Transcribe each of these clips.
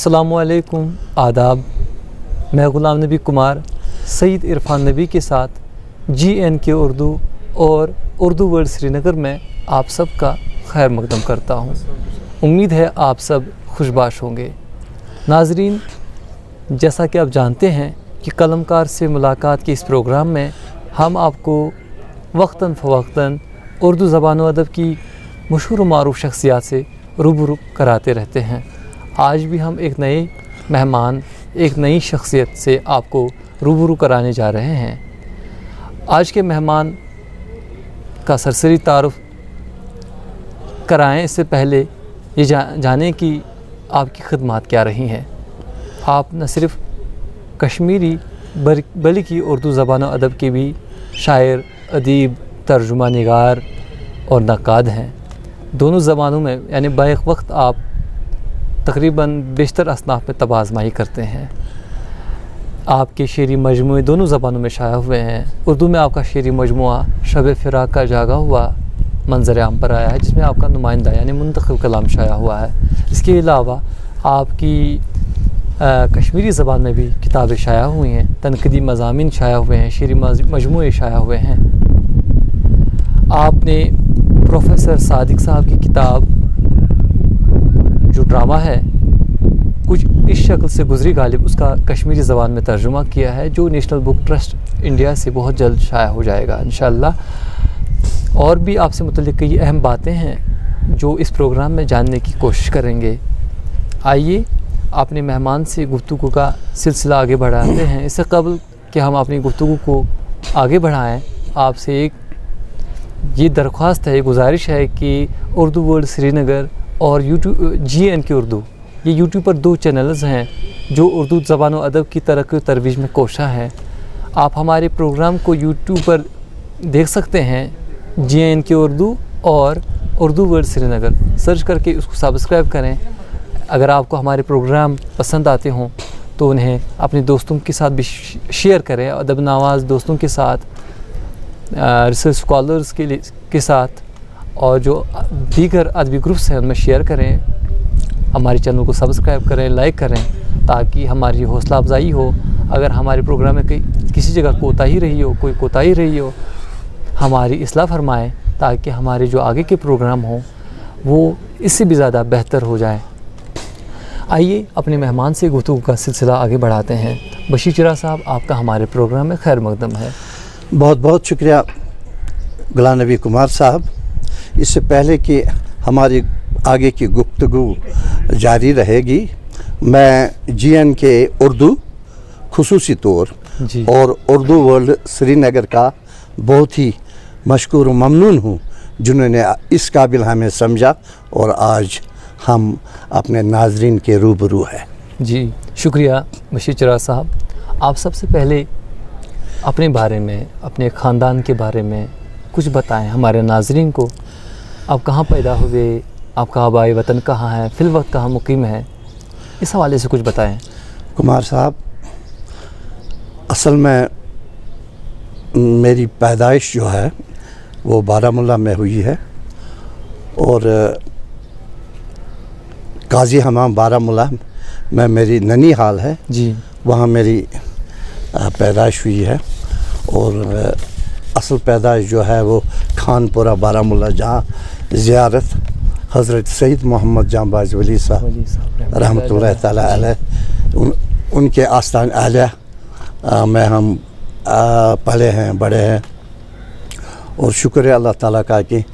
अस्सलामुअलैकुम, आदाब। मैं ग़ुलाम नबी कुमार सईद इरफान नबी के साथ GNK उर्दू और उर्दू वर्ल्ड श्रीनगर में आप सब का खैर मकदम करता हूँ। उम्मीद है आप सब खुशबाश होंगे। नाजरीन, जैसा कि आप जानते हैं कि कलमकार से मुलाकात के इस प्रोग्राम में हम आपको वक्तन फ़वक्तन उर्दू ज़बान व अदब की मशहूर व मारूफ शख्सियात से रूबरू कराते रहते हैं। आज भी हम एक नए मेहमान, एक नई शख्सियत से आपको रूबरू कराने जा रहे हैं। आज के मेहमान का सरसरी तारुफ कराएं इससे पहले ये जानें कि आपकी खिदमत क्या रही हैं। आप न सिर्फ़ कश्मीरी बल्कि उर्दू ज़बान व अदब के भी शायर, अदीब, तर्जुमा निगार और नक़ाद हैं। दोनों ज़बानों में यानी बैक वक्त आप तकरीबन बेशतर असनाफ़ में तबाज़माही करते हैं। आपके शेरी मजमूए दोनों ज़बानों में शाया हुए हैं। उर्दू में आपका शेरी मजमुआ शब फ़िराक का जागा हुआ मंजर आम पर आया है, जिसमें आपका नुमाइंदा यानी मुंतखब कलाम शाया हुआ है। इसके अलावा आपकी कश्मीरी ज़बान में भी किताबें शाया हुई हैं, तनक़ीदी मज़ामीन शाया हुए हैं, शेरी मजमूए शाया हुए हैं। आपने प्रोफेसर सादिक साहब की किताब जो ड्रामा है कुछ इस शक्ल से गुजरी गालिब, उसका कश्मीरी ज़बान में तर्जुमा किया है, जो नेशनल बुक ट्रस्ट इंडिया से बहुत जल्द शाया हो जाएगा इंशाअल्लाह। और भी आपसे मुतल्लिक़ कई अहम बातें हैं जो इस प्रोग्राम में जानने की कोशिश करेंगे। आइए अपने मेहमान से गुफ्तगू का सिलसिला आगे बढ़ाते हैं। इससे कबल कि हम अपनी गुफ्तगू को आगे बढ़ाएं, आपसे एक ये दरख्वास्त है, गुजारिश है कि उर्दू वर्ल्ड श्रीनगर और यूट्यूब GNK उर्दू, ये यूट्यूब पर 2 चैनल्स हैं जो उर्दू ज़बान व अदब की तरक्की व तरवीज में कोशा हैं। आप हमारे प्रोग्राम को यूट्यूब पर देख सकते हैं, GNK उर्दू और उर्दू वर्ल्ड श्रीनगर सर्च करके उसको सब्सक्राइब करें। अगर आपको हमारे प्रोग्राम पसंद आते हों तो उन्हें अपने दोस्तों के साथ भी शेयर करें, अदब नवाज़ दोस्तों के साथ, रिसर्च स्कॉलर्स के साथ और जो दीगर अदबी ग्रुप्स हैं उनमें शेयर करें। हमारे चैनल को सब्सक्राइब करें, लाइक करें, ताकि हमारी हौसला अफजाई हो। अगर हमारे प्रोग्राम में किसी जगह कोताही रही हो, कोई कोताही रही हो, हमारी इस्लाह फरमाएं, ताकि हमारे जो आगे के प्रोग्राम हों वो इससे भी ज़्यादा बेहतर हो जाए। आइए अपने मेहमान से गुफ्तगू का सिलसिला आगे बढ़ाते हैं। बशीर चिराग साहब, आपका हमारे प्रोग्राम में खैर मकदम है। बहुत बहुत शुक्रिया ग़ुलाम नबी कुमार साहब। इससे पहले कि हमारी आगे की गुफ्तगू जारी रहेगी, मैं GNK उर्दू खुसूसी तौर और उर्दू वर्ल्ड श्रीनगर का बहुत ही मशकूर व ममनून हूँ, जिन्होंने इस काबिल हमें समझा और आज हम अपने नाजरीन के रूबरू हैं। जी शुक्रिया बशीर चिराग साहब। आप सबसे पहले अपने बारे में, अपने ख़ानदान के बारे में कुछ बताएं हमारे नाजरीन को। आप कहाँ पैदा हुए, आपका आबाई वतन कहाँ है, फ़िल वक्त कहाँ मुकीम है, इस हवाले से कुछ बताएं। कुमार साहब, असल में मेरी पैदाइश जो है वो बारामुल्ला में हुई है और काजी हमाम बारामुल्ला में मेरी ननी हाल है जी, वहाँ मेरी पैदाइश हुई है। और असल पैदाइश जो है वो खानपुरा बारामुल्ला, जहाँ ज़ियारत हज़रत सईद मोहम्मद जांबाज वली साहब रहमतुल्लाह ताला अलैह उनके आस्थान आलिया में हम पले हैं, बड़े हैं। और शुक्र है अल्लाह ताला का कि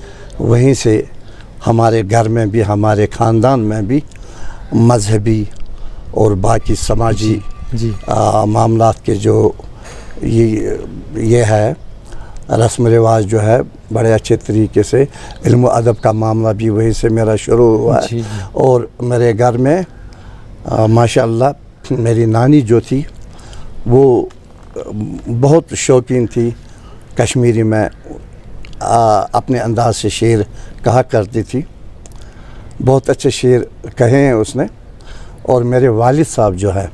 वहीं से हमारे घर में भी, हमारे ख़ानदान में भी मजहबी और बाकी समाजी मामलात के जो ये है रस्म रिवाज जो है, बड़े अच्छे तरीके से इल्म अदब का मामला भी वहीं से मेरा शुरू हुआ है। और मेरे घर में माशाअल्लाह मेरी नानी जो थी वो बहुत शौकीन थी, कश्मीरी में अपने अंदाज से शेर कहा करती थी, बहुत अच्छे शेर कहे हैं उसने। और मेरे वालिद साहब जो है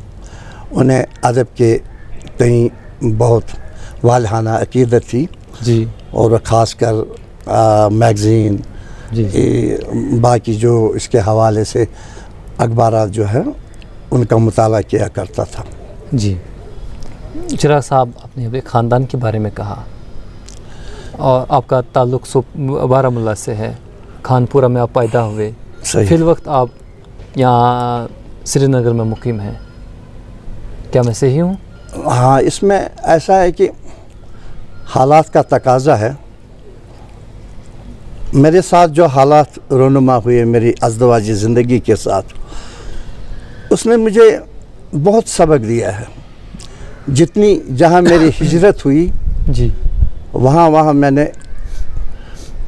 उन्हें अदब के तई बहुत वालहाना अकीदत थी जी, और ख़ास कर मैगज़ीन बाकी जो इसके हवाले से अखबारात जो है उनका मुताला किया करता था। जी, चिराग साहब, आपने अभी ख़ानदान के बारे में कहा और आपका ताल्लुक़ बारामूला से है, खानपुरा में आप पैदा हुए, सही। फिर वक्त आप यहाँ श्रीनगर में मुकीम हैं, क्या मैं सही हूँ? हाँ, इसमें ऐसा है कि हालात का तकाज़ा है। मेरे साथ जो हालात रोनुमा हुए मेरी अज़दवाजी ज़िंदगी के साथ, उसने मुझे बहुत सबक दिया है। जितनी जहाँ मेरी हिजरत हुई जी, वहाँ मैंने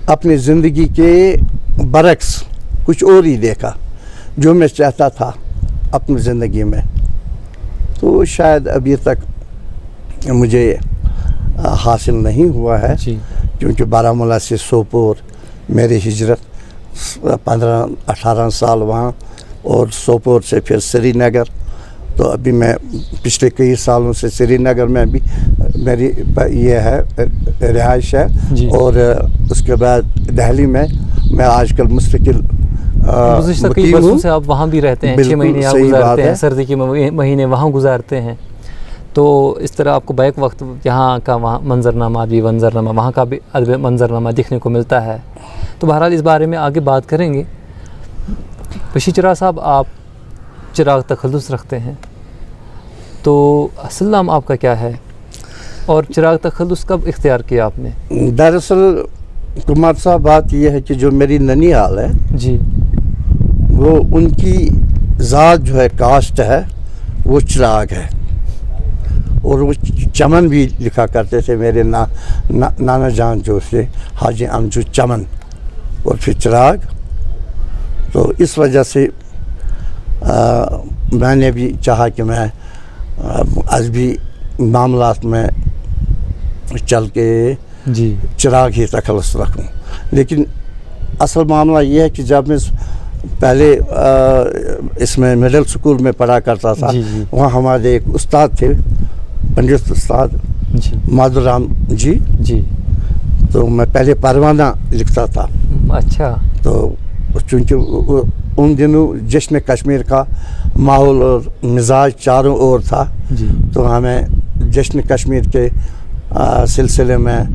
अपनी ज़िंदगी के बरक्स कुछ और ही देखा जो मैं चाहता था अपनी ज़िंदगी में। तो शायद अभी तक मुझे हासिल नहीं हुआ है जी, क्योंकि बारामूला से सोपोर मेरी हिजरत 15-18 साल वहाँ, और सोपोर से फिर श्रीनगर। तो अभी मैं पिछले कई सालों से श्रीनगर में भी मेरी ये है रिहाइश है, और उसके बाद दिल्ली में मैं आजकल मुस्तकिल गुज़िश्ता कई बरसों से आप वहाँ भी रहते हैं, 6 महीने आप गुजारते हैं, सर्दी के महीने वहाँ गुजारते हैं। तो इस तरह आपको बैक वक्त यहाँ का वहाँ मंजरनामा, भी मंजरनामा, वहाँ का भी अदब मंजरनामा देखने को मिलता है। तो बहरहाल इस बारे में आगे बात करेंगे। बशीर चिराग साहब, आप चिराग तखल्लुस रखते हैं, तो असल नाम आपका क्या है और चिराग तखल्लुस कब इख्तियार किया आपने? दरअसल कुमार साहब, बात यह है कि जो मेरी ननिहाल है जी, वो उनकी ज़ात जो है, कास्ट है, वो चिराग है, और वो चमन भी लिखा करते थे। मेरे नाना जान जो थे हाजी अमजू चमन और फिर चिराग। तो इस वजह से मैंने भी चाहा कि मैं आज भी मामलात में चल के जी, चिराग ही तखल्लुस रखूं। लेकिन असल मामला ये है कि जब मैं पहले इसमें मिडिल स्कूल में पढ़ा करता था, वहाँ हमारे एक उस्ताद थे, पंडित उस्ताद माधुराम जी जी, तो मैं पहले परवाना लिखता था। अच्छा। तो चूँकि उन दिनों जश्न कश्मीर का माहौल और मिजाज चारों ओर था जी, तो हमें जश्न कश्मीर के सिलसिले में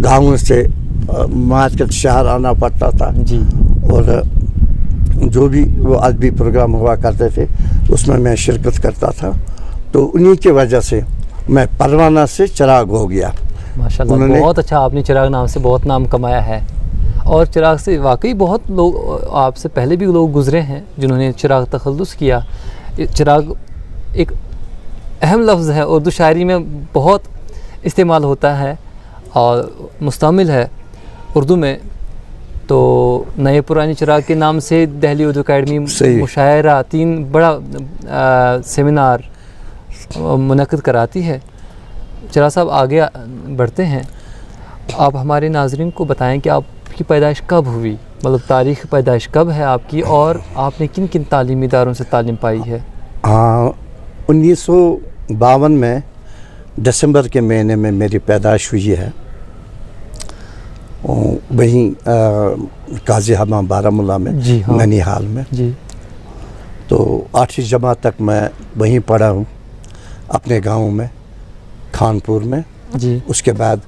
गाँव से मार्केट शहर आना पड़ता था जी, और जो भी वो अदबी प्रोग्राम हुआ करते थे उसमें मैं शिरकत करता था। तो उन्हीं की वजह से मैं परवाना से चिराग हो गया। माशाल्लाह, बहुत अच्छा, आपने चिराग नाम से बहुत नाम कमाया है। और चिराग से वाकई बहुत लोग, आपसे पहले भी लोग गुजरे हैं जिन्होंने चिराग तखल्लुस किया। चिराग एक अहम लफ्ज़ है, उर्दू शायरी में बहुत इस्तेमाल होता है और मुस्तमिल है उर्दू में। तो नए पुरानी चिराग के नाम से दिल्ली उर्दू अकेडमी मुशायरा 3 बड़ा सेमिनार मुनक़िद कराती है। चिराग साहब, आगे बढ़ते हैं। आप हमारे नाज़रीन को बताएं कि आपकी पैदाइश कब हुई, मतलब तारीख़ पैदाइश कब है आपकी, और आपने किन किन तालीमी इदारों से तालीम पाई है? हाँ, 1952 में दिसंबर के महीने में मेरी पैदाइश हुई है, वहीं काजी हमाम बारामूला में, ननिहाल में जी। तो 8वीं जमात तक मैं वहीं पढ़ा हूँ अपने गांव में, खानपुर में जी। उसके बाद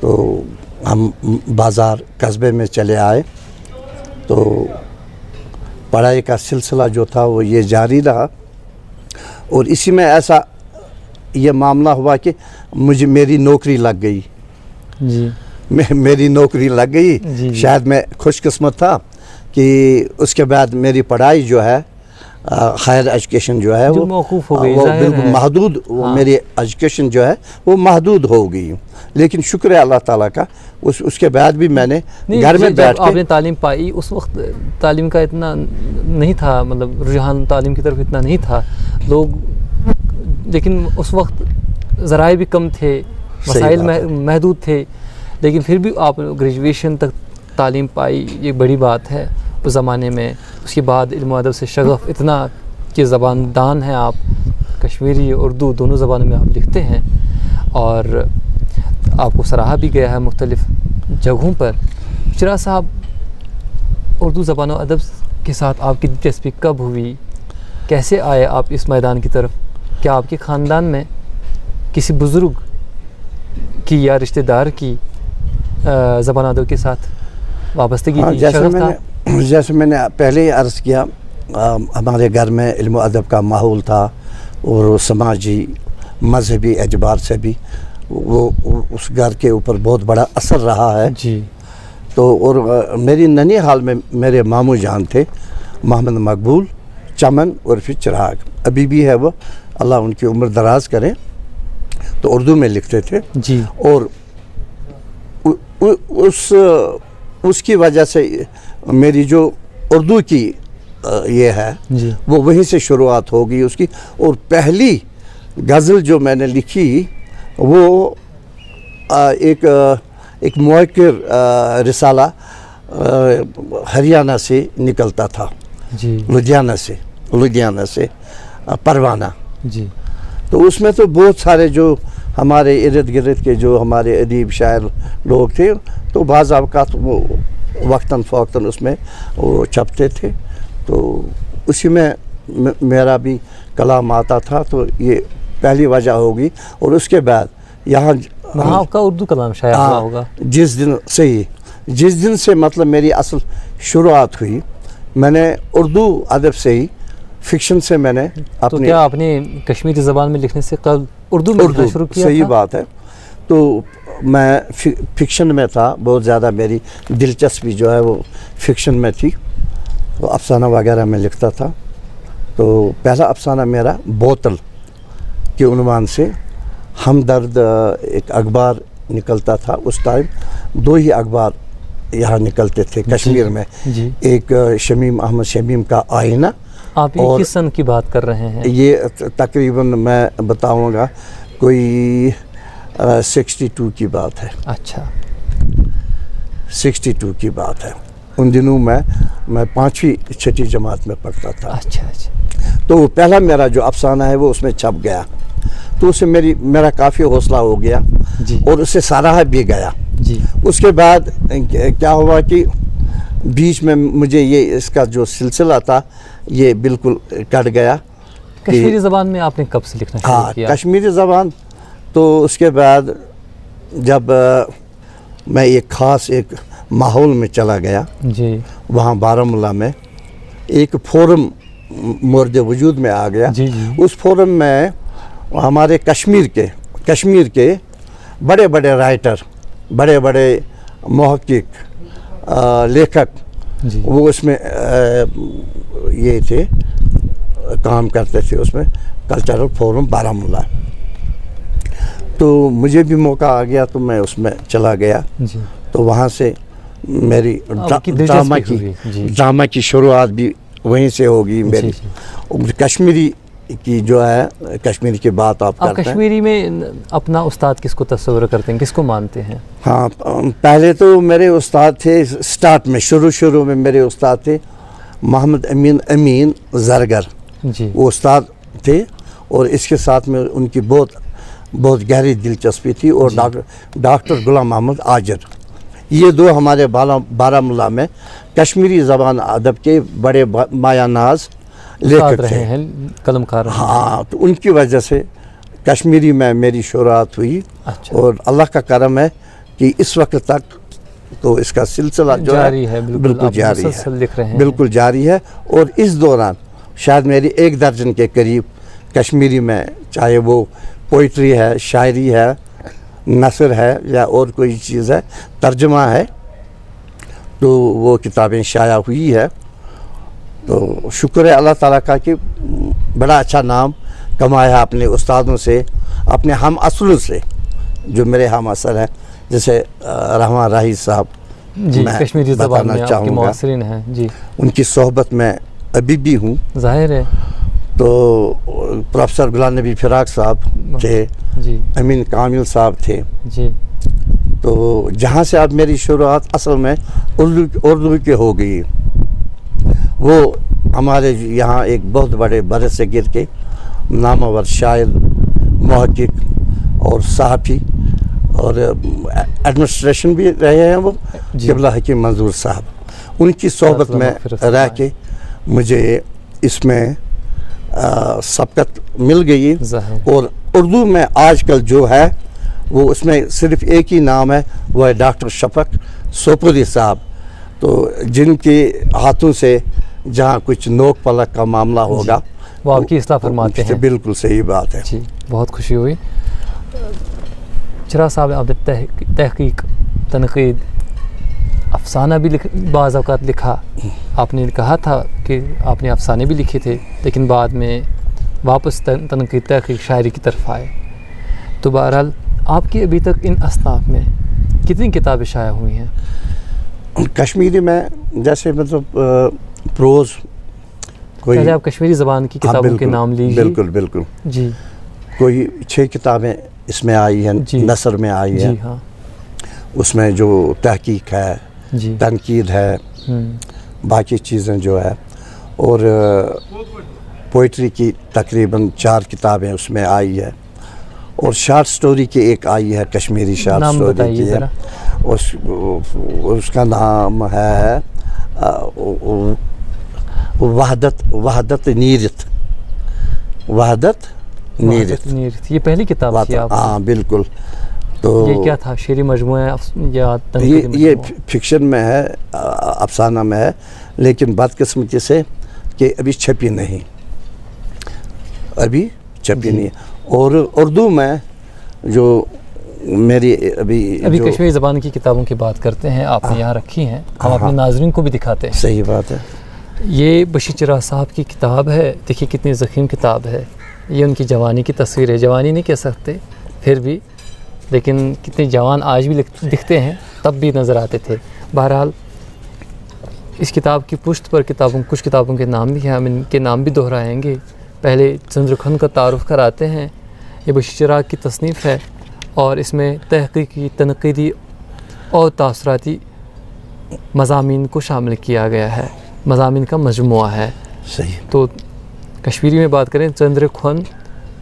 तो हम बाज़ार कस्बे में चले आए। तो पढ़ाई का सिलसिला जो था वो ये जारी रहा, और इसी में ऐसा ये मामला हुआ कि मेरी नौकरी लग गई जी। मेरी नौकरी लग गई जी। शायद मैं खुशकिस्मत था कि उसके बाद मेरी पढ़ाई जो है, हायर एजुकेशन जो है, वो मौकूफ़ हो गई, वो बिल्कुल महदूद, हाँ। मेरी एजुकेशन जो है वो महदूद हो गई। लेकिन शुक्र है अल्लाह ताला का, उसके बाद भी मैंने घर में बैठ के आपने तालीम पाई। उस वक्त तालीम का इतना नहीं था, मतलब रुझान तालीम की तरफ इतना नहीं था लोग, लेकिन उस वक्त ज़राए भी कम थे, वसाइल महदूद थे, लेकिन फिर भी आप ग्रेजुएशन तक तालीम पाई, ये बड़ी बात है उस ज़माने में। उसके बाद इल्म अदब से शगफ़ इतना कि ज़बानदान हैं आप, कश्मीरी उर्दू दोनों ज़बानों में आप लिखते हैं, और आपको सराहा भी गया है मुख्तलिफ़ जगहों पर। चिराग साहब, उर्दू ज़बान और अदब के साथ आपकी दिलचस्पी कब हुई کیسے آئے آپ اس میدان کی طرف؟ کیا آپ کے خاندان میں کسی بزرگ کی یا رشتہ دار کی زبان ادب کے ساتھ وابستگی تھی؟ جیسے میں نے پہلے ہی عرض کیا، ہمارے گھر میں علم و ادب کا ماحول تھا، اور سماجی مذہبی اعتبار سے بھی وہ اس گھر کے اوپر بہت بڑا اثر رہا ہے. جی. تو اور میری ننھی حال میں میرے ماموں جان تھے محمد مقبول چمن اور پھر چراغ، ابھی بھی ہے وہ، اللہ ان کی عمر دراز کرے. تو اردو میں لکھتے تھے. جی. اور اس کی وجہ سے میری جو اردو کی یہ ہے جی. وہ وہیں سے شروعات ہوگی اس کی. اور پہلی غزل جو میں نے لکھی وہ ایک موقر رسالہ ہریانہ سے نکلتا تھا. جی. لدھیانہ سے پروانہ. جی. تو اس میں تو بہت سارے جو ہمارے ارد گرد کے جو ہمارے ادیب شاعر لوگ تھے، تو بعض اوقات وہ وقتاً فوقتاً اس میں وہ چھپتے تھے. تو اسی میں میرا بھی کلام آتا تھا. تو یہ پہلی وجہ ہوگی. اور اس کے بعد یہاں آپ کا اردو کلام شائع ہوا ہوگا. جس دن سے مطلب میری اصل شروعات ہوئی، میں نے اردو ادب سے ہی، فکشن سے میں نے تو کیا آپ نے کشمیری زبان میں لکھنے سے قبل اردو میں لکھنا شروع کیا؟ صحیح بات ہے. تو میں فکشن میں تھا، بہت زیادہ میری دلچسپی جو ہے وہ فکشن میں تھی. تو افسانہ وغیرہ میں لکھتا تھا. تو پہلا افسانہ میرا بوتل کے عنوان سے ہمدرد ایک اخبار نکلتا تھا. اس ٹائم 2 ہی اخبار یہاں نکلتے تھے کشمیر میں. جی. ایک شمیم احمد شمیم کا آئینہ. آپ یہ کس سن کی بات کر رہے ہیں؟ یہ تقریباً میں بتاؤں گا کوئی 62 کی بات ہے. اچھا. 62 کی بات ہے. ان دنوں میں 5ویں 6ٹھی جماعت میں پڑھتا تھا. اچھا. تو پہلا میرا جو افسانہ ہے وہ اس میں چھپ گیا. تو اس سے میرا کافی حوصلہ ہو گیا. جی. اور اسے سراہا بھی گیا. جی. اس کے بعد کیا ہوا کہ بیچ میں مجھے یہ اس کا جو سلسلہ تھا یہ بالکل کٹ گیا. کشمیری زبان میں آپ نے کب سے لکھنا شروع کیا؟ کشمیری زبان تو اس کے بعد جب میں ایک خاص ایک ماحول میں چلا گیا. جی. وہاں بارہمولہ میں ایک فورم مورد وجود میں آ گیا. جی. جی. اس فورم میں ہمارے کشمیر کے بڑے بڑے رائٹر، بڑے بڑے محقق، لیکھک، جی. وہ اس میں یہ تھے، کام کرتے تھے اس میں، کلچرل فورم بارہمولہ. تو مجھے بھی موقع آ گیا تو میں اس میں چلا گیا. جی. تو وہاں سے میری ڈرامہ کی شروعات بھی وہیں سے ہوگی میری. کشمیری کی جو ہے، کشمیری کی بات آپ کرتے ہیں. کشمیری میں اپنا استاد کس کو تصور کرتے ہیں، کس کو مانتے ہیں؟ ہاں، پہلے تو میرے استاد تھے سٹارٹ میں، شروع میں میرے استاد تھے محمد امین زرگر. جی. وہ استاد تھے. اور اس کے ساتھ میں ان کی بہت گہری دلچسپی تھی. اور ڈاکٹر غلام محمد آجر، یہ 2 ہمارے بارہمولہ میں کشمیری زبان ادب کے بڑے مایہ ناز لیکھک رہے ہیں، قلم کار. ہاں، تو ان کی وجہ سے کشمیری میں میری شروعات ہوئی. اچھا. اور اللہ کا کرم ہے کہ اس وقت تک تو اس کا سلسلہ جو جاری ہے، بالکل جاری ہے، لکھ رہے ہیں. بالکل جاری ہے. اور اس دوران شاید میری 1 درجن کے قریب کشمیری میں، چاہے وہ پوئٹری ہے، شاعری ہے، نثر ہے، یا اور کوئی چیز ہے، ترجمہ ہے، تو وہ کتابیں شائع ہوئی ہے. تو شکر ہے اللہ تعالیٰ کا کہ بڑا اچھا نام کمایا اپنے استادوں سے، اپنے ہم اصلوں سے جو میرے ہم اصل ہیں، جیسے رحمان راہی صاحب. جی. کشمیری زبان میں آپ کے معاصرین ہیں. جی. ان کی صحبت میں ابھی بھی ہوں. ظاہر ہے. تو پروفیسر غلام نبی فراق صاحب تھے. جی. امین کامل صاحب تھے. جی. تو جہاں سے اب میری شروعات اصل میں اردو کی ہو گئی. وہ ہمارے یہاں ایک بہت بڑے برصغیر کے نامور شاعر، محقق اور صحافی اور ایڈمنسٹریشن بھی رہے ہیں وہ، قبلہ حکیم منظور صاحب. ان کی صحبت میں رہ کے مجھے اس میں सबकत मिल गई। ज़ाहिर। और उर्दू में आजकल जो है वो उसमें सिर्फ एक ही नाम है, वो है डॉक्टर शफक सोपुरी साहब। तो जिनके हाथों से जहाँ कुछ नोक पलक का मामला होगा वो आपकी इस्लाह फरमाते हैं। बिल्कुल सही बात है जी, बहुत खुशी हुई। चिराग साहब, आपने तहकीक, तनकीद, अफसाना भी बाज़ औक़ात लिखा। आपने कहा था कि आपने अफसाने भी लिखे थे, लेकिन बाद में वापस तनकीद, तहकीक, शायरी की तरफ आए। तो बहरहाल आपकी अभी तक इन असनाफ में कितनी किताबें शाया हुई हैं? कश्मीरी में जैसे मतलब प्रोज़ कोई, पहले आप कश्मीरी ज़बान की किताबों के नाम लीजिए। बिल्कुल बिल्कुल। जी कोई 6 किताबें इसमें आई हैं, नसर में आई है। जी हाँ। उसमें जो तहकीक है, जी, तनकीद है, बाकी चीज़ें जो है, और पोइट्री की तकरीबन 4 किताबें उसमें आई है, और शार्ट स्टोरी की एक आई है, कश्मीरी शार्ट नाम स्टोरी बताइए की है। ज़रा। उसका नाम है वहदत नीरत। नीरत, ये पहली किताब थी आप? हाँ बिल्कुल। तो ये क्या था, शेरी मजमूआ या तनकीदी ये मजमूआ? फिक्शन में है, अफसाना में है, लेकिन बदकिस्मती से कि अभी छपी नहीं है। और उर्दू में जो मेरी अभी कश्मीरी ज़बान की किताबों की बात करते हैं, आपने यहाँ रखी हैं, हम अपने नाज़रीन को भी दिखाते हैं। सही बात है। ये बशीर चिराग साहब की किताब है। देखिए कितनी ज़ख़ीम किताब है। ये उनकी जवानी की तस्वीर है, जवानी नहीं कह सकते फिर भी, लेकिन कितने जवान आज भी दिखते हैं, तब भी नज़र आते थे। बहरहाल इस किताब की पुश्त पर कुछ किताबों के नाम भी हैं, हम इनके नाम भी दोहराएंगे। पहले चंद्रखन का तारुफ़ कराते हैं। ये बशीर चिराग की तसनीफ़ है और इसमें तहक़ीक़ी, तनक़ीदी और तासराती मज़ामीन को शामिल किया गया है। मज़ामीन का मजमुआ है। सही। तो कश्मीरी में बात करें, चंद्रखन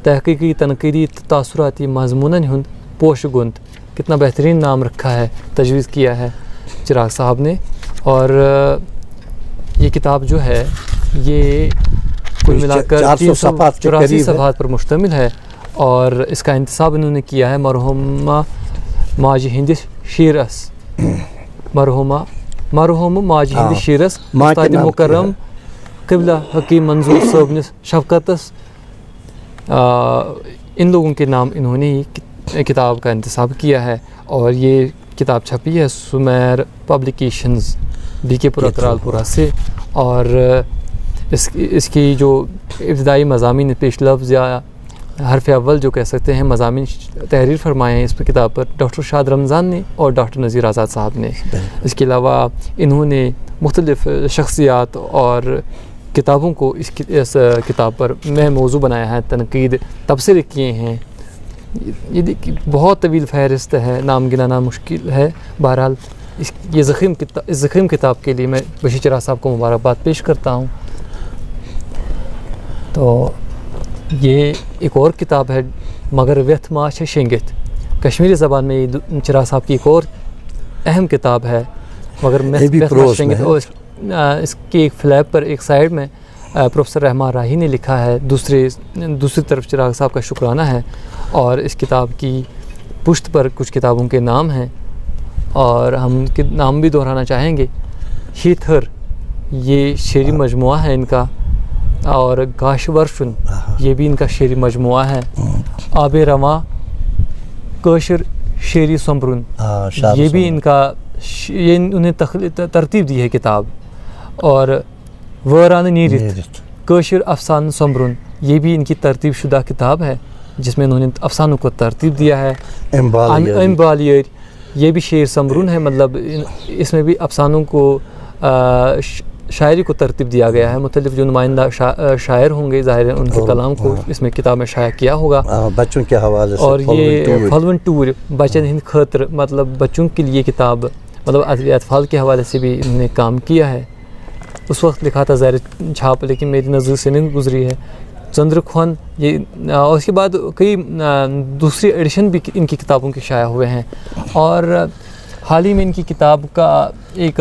तहक़ीक़ी, तनक़ीदी, तासुराती मज़मूनन हुंद पोशगुंद, कितना बेहतरीन नाम रखा है, तजवीज़ किया है चिराग साहब ने। और ये किताब जो है ये कुल मिलाकर 384 सफ़हात पर मुश्तमिल है और इसका इंतसाब इन्होंने किया है मरहुमा माजी हिंद शीरस, मरहुम माजी हिंद शीरस उस्ताद मुकर्रम क़िबला हकीम मंजूर साहब शफ़क़तस, इन लोगों के नाम इन्होंने ही किताब का इंतसाब किया है। और ये किताब छपी है सुमेर पब्लिकेशंस, बीकेपुरा करालपुरा से। और इसकी जो इब्तदाई मज़ामीन, पेश लफ्ज़ या हरफ अव्वल जो कह सकते हैं, मज़ामीन तहरीर फरमाए हैं इस पर किताब पर डॉक्टर शाद रमज़ान ने और डॉक्टर नज़ीर आज़ाद साहब ने। इसके अलावा इन्होंने मुख्तलिफ़ शख्सियात और किताबों को इस किताब पर मौजू बनाया है, तनकीद, तबसरे किए हैं। ये देखिए बहुत तवील फ़हरिस्त है, नाम गिनाना मुश्किल है। बहरहाल ये ज़ख़ीम किताब के लिए मैं बशीर चिराग साहब को मुबारकबाद पेश करता हूँ। तो ये एक और किताब है, मगर व्यथ माश शेंगित, कश्मीरी ज़बान में ये चिराग साहब की एक और अहम किताब है, मगर व्यथ माश शेंगित। और इसकी एक फ्लैप पर एक साइड में प्रोफेसर रहमान राही ने लिखा है, दूसरी तरफ चिराग साहब का शुक्राना है। और इस किताब की पुश्त पर कुछ किताबों के नाम हैं और हम उनके नाम भी दोहराना चाहेंगे। हीथर, ये शेरी मजमुआ है इनका, और गाशवर्शन, ये भी इनका शेरी मजमुआ है। आब रवा कशर शेरी समरुन, ये भी इनका, ये उन्हें तरतीब दी है किताब। और वरान नीरित कशर अफसान समरुन, ये भी इनकी तरतीब शुदा किताब है जिसमें इन्होंने अफसानों को तरतीब दिया है। एम्बालियर, ये भी शेर समरुन है, मतलब इसमें भी अफसानों को शायरी को तरतीब दिया गया है। मुख्तलिफ जो नुमाइंदा शायर होंगे, ज़ाहिर है उनके कलाम को इसमें किताब में शाया किया होगा बच्चों के हवाले से। और ये फलवन टूर बचन हिंद खतर, मतलब बच्चों के लिए किताब, मतलब अतफाल के हवाले से भी इन्होंने काम किया है। उस वक्त लिखा था ज़ाहिर छाप, लेकिन मेरी नज़र से नहीं गुजरी है। चंद्रखन, ये और उसके बाद कई दूसरी एडिशन भी इनकी किताबों के शाया हुए हैं। और हाल ही में इनकी किताब का एक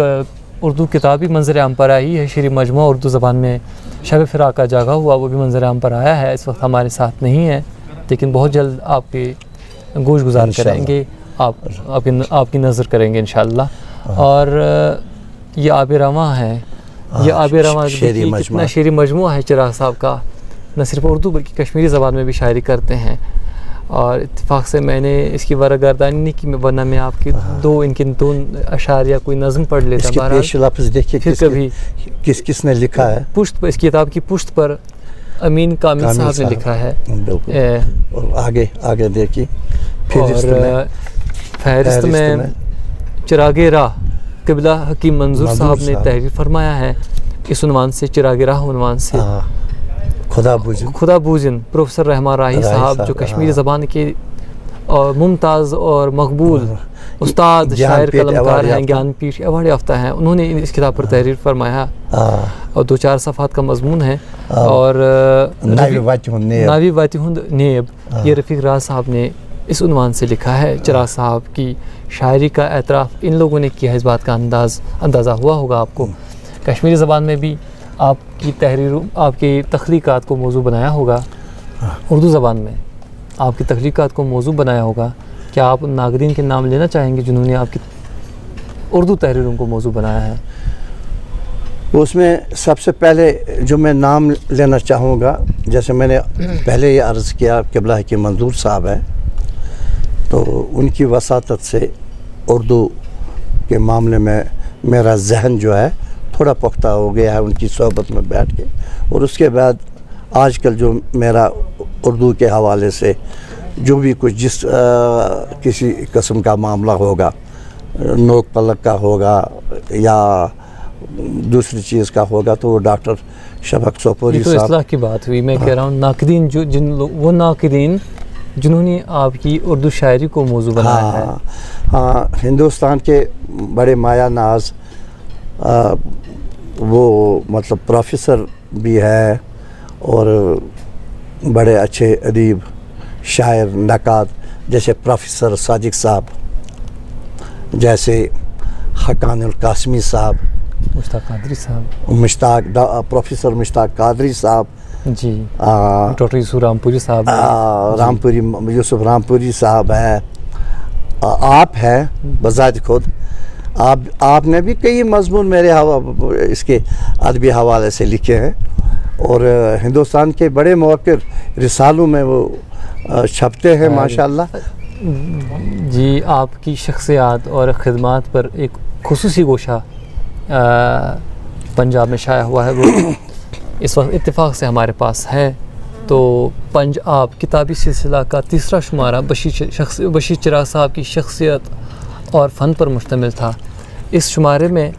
اردو کتاب بھی منظر عام پر آئی ہے، شعری مجموعہ اردو زبان میں شب فراق کا جاگا ہوا وہ بھی منظر عام پر آیا ہے، اس وقت ہمارے ساتھ نہیں ہے لیکن بہت جلد آپ کے گوش گزار کریں گے، آپ کی نظر کریں گے انشاءاللہ۔ اور یہ آب رواں ہے، یہ آب رواں کتنا شعری مجموعہ ہے چراغ صاحب کا، نہ صرف اردو بلکہ کشمیری زبان میں بھی شاعری کرتے ہیں، اور اتفاق سے میں نے اس کی ورگردانی نہیں کی، ورنہ میں آپ کی دو اشعار یا کوئی نظم پڑھ لیتا۔ اس کے پیش لفظ دیکھیے پھر کبھی کس نے لکھا ہے، پشت پر، اس کتاب کی پشت پر امین کامل صاحب نے لکھا ہے، اور آگے دیکھیے فہرست میں چراغ راہ قبلہ حکیم منظور صاحب نے تحریر فرمایا ہے، اس عنوان سے چراغ راہ عنوان سے خدا بوجن پروفیسر رحمان راہی صاحب جو کشمیری زبان کے ممتاز اور مقبول استاد شاعر قلمکار ہیں، گیان پیٹھ ایوارڈ یافتہ ہیں، انہوں نے اس کتاب پر تحریر فرمایا اور 2-4 صفحات کا مضمون ہے، اور ناوی واتی ہند نیب یہ رفیق راز صاحب نے اس عنوان سے لکھا ہے۔ چراغ صاحب کی شاعری کا اعتراف ان لوگوں نے کیا ہے، اس بات کا اندازہ ہوا ہوگا آپ کو۔ کشمیری زبان میں بھی آپ کی تحریروں، آپ کی تخلیقات کو موضوع بنایا ہوگا، اردو زبان میں آپ کی تخلیقات کو موضوع بنایا ہوگا، کیا آپ ان ناقدین کے نام لینا چاہیں گے جنہوں نے آپ کی اردو تحریروں کو موضوع بنایا ہے؟ اس میں سب سے پہلے جو میں نام لینا چاہوں گا، جیسے میں نے پہلے یہ عرض کیا، قبلہ حکیم منظور صاحب ہیں، تو ان کی وساطت سے اردو کے معاملے میں میرا ذہن جو ہے تھوڑا پختہ ہو گیا ہے ان کی صحبت میں بیٹھ کے، اور اس کے بعد آج کل جو میرا اردو کے حوالے سے جو بھی کچھ کسی قسم کا معاملہ ہوگا، نوک پلک کا ہوگا یا دوسری چیز کا ہوگا، تو وہ ڈاکٹر شفق سوپوری صاحب، اصلاح کی بات ہوئی، میں کہہ رہا ہوں ناقدین وہ ناقدین جنہوں نے آپ کی اردو شاعری کو موضوع بنایا ہے۔ ہاں، ہندوستان کے بڑے مایا ناز، وہ مطلب پروفیسر بھی ہے اور بڑے اچھے ادیب، شاعر، نقاد، جیسے پروفیسر صادق صاحب، جیسے حقان القاسمی صاحب، مشتاق قادری صاحب، پروفیسر مشتاق قادری صاحب، جی، ڈاکٹر یوسف رامپوری صاحب، یوسف رامپوری صاحب ہے، آپ ہیں بذات خود، آپ نے بھی کئی مضمون میرے اس کے ادبی حوالے سے لکھے ہیں، اور ہندوستان کے بڑے موقر رسالوں میں وہ چھپتے ہیں ماشاءاللہ۔ جی، آپ کی شخصیات اور خدمات پر ایک خصوصی گوشہ پنجاب میں شائع ہوا ہے، وہ اس وقت اتفاق سے ہمارے پاس ہے، تو پنجاب کتابی سلسلہ کا 3را شمارہ بشیر چراغ صاحب کی شخصیت اور فن پر مشتمل تھا۔ اس شمارے میں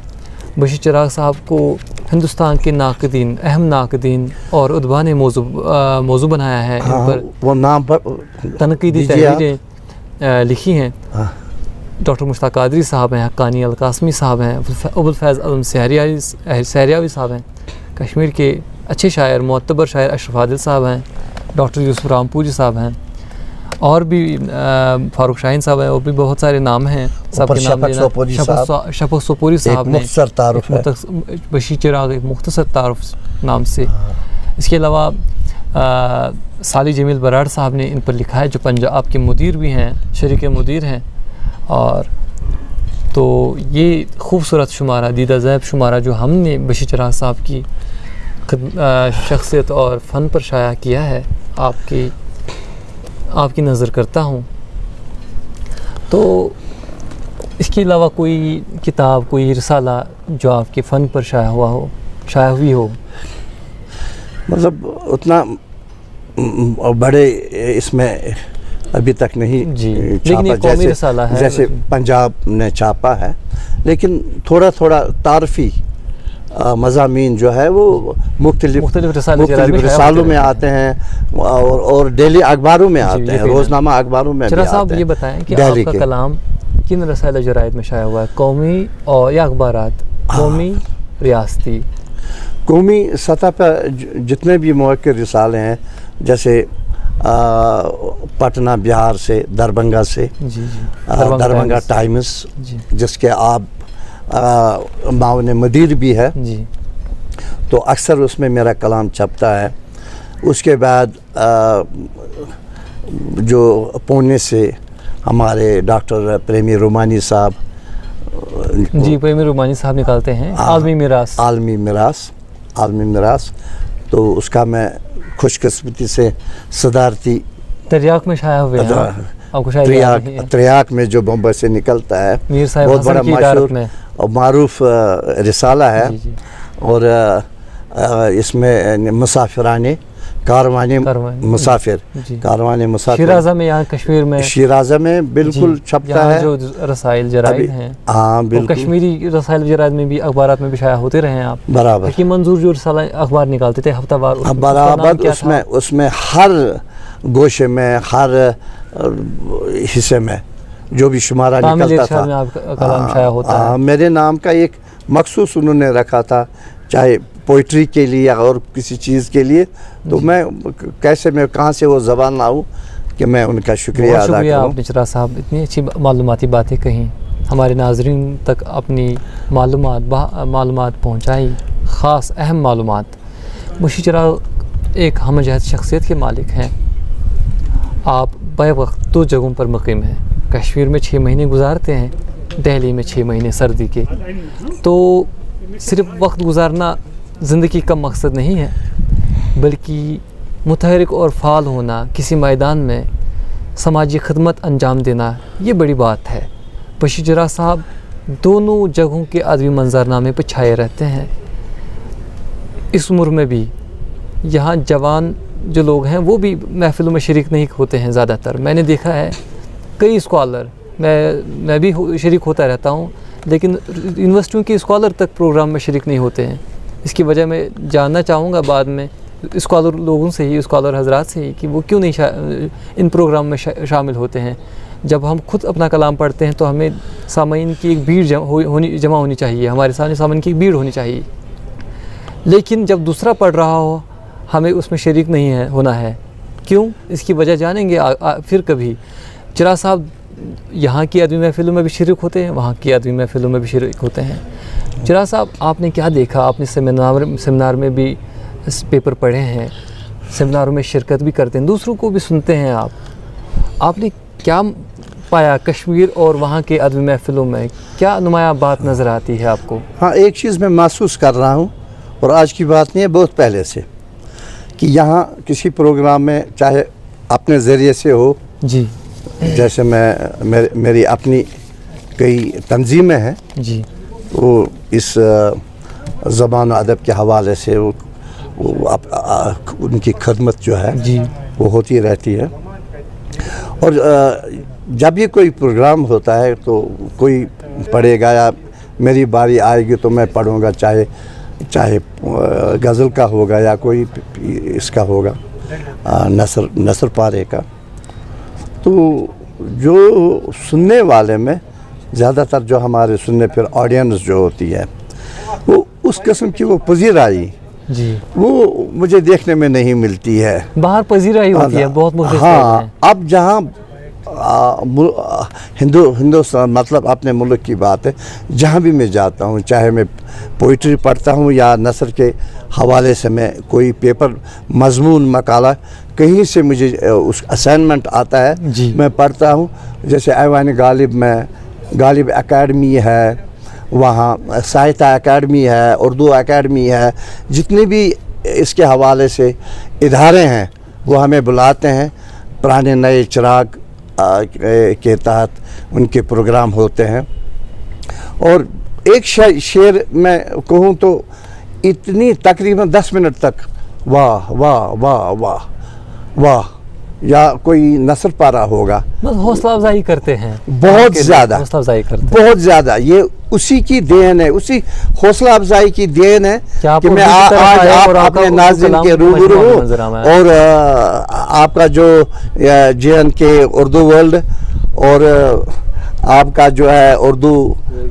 بشیر چراغ صاحب کو ہندوستان کے ناقدین، اہم ناقدین اور ادبا نے موضوع بنایا ہے، ان پر وہ نام پر تنقیدی تحریریں لکھی ہیں۔ ڈاکٹر مشتاق قادری صاحب ہیں، حقانی القاسمی صاحب ہیں، ابوالفیض علم سہریاوی صاحب ہیں، کشمیر کے اچھے شاعر، معتبر شاعر اشرف عادل صاحب ہیں، ڈاکٹر یوسف رامپوری صاحب ہیں، اور بھی فاروق شاہین صاحب ہیں، اور بھی بہت سارے نام ہیں، سب کے نام لینا۔ شفق سوپوری صاحب نے مختصر تعارف ہے، بشیر چراغ ایک مختصر تعارف نام سے۔ اس کے علاوہ سالی جمیل براڑ صاحب نے ان پر لکھا ہے، جو پنجاب کے مدیر بھی ہیں، شریک مدیر ہیں، اور تو یہ خوبصورت شمارہ، دیدہ ذیب شمارہ جو ہم نے بشیر چراغ صاحب کی شخصیت اور فن پر شائع کیا ہے، آپ کی نظر کرتا ہوں۔ تو اس کے علاوہ کوئی کتاب، کوئی رسالہ جو آپ کے فن پر شائع ہوئی ہو؟ مطلب اتنا بڑے اس میں ابھی تک نہیں چھاپا، جیسے پنجاب نے چھاپا ہے، لیکن تھوڑا تعارفی مضامین جو ہے وہ مختلف رسالوں میں آتے ہیں، اور ڈیلی اخباروں میں آتے ہیں، روزنامہ اخباروں میں بھی آتے ہیں۔ صاحب یہ بتائیں کہ آپ کا کلام کن رسائل جرائد میں شائع ہوا ہے، قومی اور یا اخبارات، قومی، ریاستی؟ قومی سطح پر جتنے بھی موقع رسالے ہیں، جیسے پٹنہ بہار سے، دربھنگہ سے، دربھنگہ ٹائمز، جس کے آپ मावन मदीर भी है, जी तो अक्सर उसमें मेरा कलाम छपता है। उसके बाद जो पुणे से हमारे डॉक्टर प्रेमी रुमानी साहब, जी प्रेमी रुमानी साहब निकालते हैं आलमी मिरास। आलमी मिरास, तो उसका मैं खुशकिस्मती से सदारती तरियाक में शाया हुए हैं आपको शायद याद नहीं है। त्रियाक में जो बम्बई से निकलता है, मीर साहब बहुत हसन बड़ा की इदारत मशहूर में। और मारूफ रिसाला है। जी, जी। और इसमें मुसाफिराने कारवाने मुसाफिर, जी। कारवाने मुसाफिर शिराजा में, यहाँ कश्मीर में, शिराजा में बिल्कुल जी, छपता यहाँ है। जो रसाइल जराइद हैं, हाँ तो बिल्कुल कश्मीरी रसाइल जराइद में भी अखबारात में भी शाया होते रहे हैं आप। बराबर कि मंजूर जो रसाला अखबार निकालते थे हफ्तावार, उसका नाम बराबर क्या था? उसमें हर गोशे में, हर हिस्से में जो भी शुमारा कामिल निकलता इरशाद में था, आपका कलाम शाया होता है। मेरे नाम का एक मखसूस उन्होंने रखा था, चाहे पोइट्री के लिए और किसी चीज़ के लिए। तो मैं कैसे, मैं कहाँ से वो ज़बान लाऊँ कि मैं उनका शुक्रिया बहुत अदा शुक्रिया करूँ। आपने चिराग साहब, इतनी अच्छी मालूमाती बातें कहीं, हमारे नाजरीन तक अपनी मालूमात पहुँचाई, ख़ास अहम मालूमात। मुंशी चिराग एक हमजहत शख्सियत के मालिक हैं। आप बै वक्त 2 जगहों पर मुक़ीम हैं। कश्मीर में 6 महीने गुजारते हैं, दिल्ली में 6 महीने सर्दी के। तो सिर्फ वक्त गुजारना ज़िंदगी का मकसद नहीं है, बल्कि मुतहरिक और फ़ाल होना, किसी मैदान में समाजी खदमत अंजाम देना, ये बड़ी बात है। मुंशी चिराग साहब दोनों जगहों के अदबी मंजरनामे पर छाए रहते हैं। इस उम्र में भी यहाँ जवान जो लोग हैं वो भी महफिलों में शरीक नहीं होते हैं ज़्यादातर। मैंने देखा है कई स्कॉलर, मैं भी शरीक होता रहता हूँ, लेकिन यूनिवर्सिटियों के स्कॉलर तक प्रोग्राम में शरीक नहीं होते हैं। इसकी वजह मैं जानना चाहूँगा बाद में स्कॉलर लोगों से ही, स्कॉलर हजरात से ही, कि वो क्यों नहीं इन प्रोग्राम में शामिल होते हैं। जब हम खुद अपना कलाम पढ़ते हैं तो हमें सामीन की एक भीड़ जमा होनी चाहिए, हमारे सामने सामीन की एक भीड़ होनी चाहिए। लेकिन जब दूसरा पढ़ रहा हो, हमें उसमें शरीक नहीं होना है। क्यों? इसकी वजह जानेंगे फिर कभी। चिराग साहब यहाँ की अदबी महफिलों में भी शरीक होते हैं, वहाँ की अदबी महफिलों में भी शरीक होते हैं। चिराग साहब, आपने क्या देखा? आपने सेमिनार में भी पेपर पढ़े हैं, सेमिनारों में शिरकत भी करते हैं, दूसरों को भी सुनते हैं आपने क्या पाया कश्मीर और वहाँ के अदबी महफिलों में? क्या नुमायाँ बात नज़र आती है आपको? हाँ, एक चीज़ मैं महसूस कर रहा हूँ, और आज की बात नहीं है, बहुत पहले से, कि यहाँ किसी प्रोग्राम में, चाहे अपने ज़रिए से हो, जी, जैसे मेरी अपनी कई तंजीमें हैं जी, वो इस ज़बान और अदब के हवाले से वो उनकी खदमत जो है जी, वो होती रहती है। और जब ये कोई प्रोग्राम होता है तो कोई पढ़ेगा या मेरी बारी आएगी तो मैं पढ़ूँगा, चाहे गज़ल का होगा या कोई इसका होगा, नसर पारे का। तो जो सुनने वाले में ज़्यादातर जो हमारे सुनने पर ऑडियंस जो होती है, वो उस किस्म की वो पजीराई जी, वो मुझे देखने में नहीं मिलती है। बाहर पजीराई होती है बहुत मुख्तलिफ लोग हाँ, हैं। अब जहाँ हिंदुस्तान, मतलब अपने मुल्क की बात है, जहाँ भी मैं जाता हूँ, चाहे मैं पोइट्री पढ़ता हूँ या नसर के हवाले से मैं कोई पेपर, मजमून, मकाला कहीं से मुझे उस असाइनमेंट आता है, जी, मैं पढ़ता हूँ। जैसे ऐवान गालिब में गालिब एकेडमी है, वहाँ साहित्य एकेडमी है, उर्दू एकेडमी है, जितने भी इसके हवाले से इदारे हैं वो हमें बुलाते हैं। पुराने नए चिराग के तहत उनके प्रोग्राम होते हैं। और एक शेर मैं कहूँ तो इतनी तकरीबन 10 मिनट तक वाह वाह वाह वाह वाह, या कोई नसर पारा होगा, बस हौसला अफजाई करते हैं, बहुत ज़्यादा, हौसला अफजाई करते हैं बहुत ज़्यादा। ये उसी की देन है, उसी हौसला अफजाई की देन है कि मैं आज आप अपने नाज़रीन के रूबरू हूँ। और आपका जो JNK उर्दू वर्ल्ड और आपका जो है उर्दू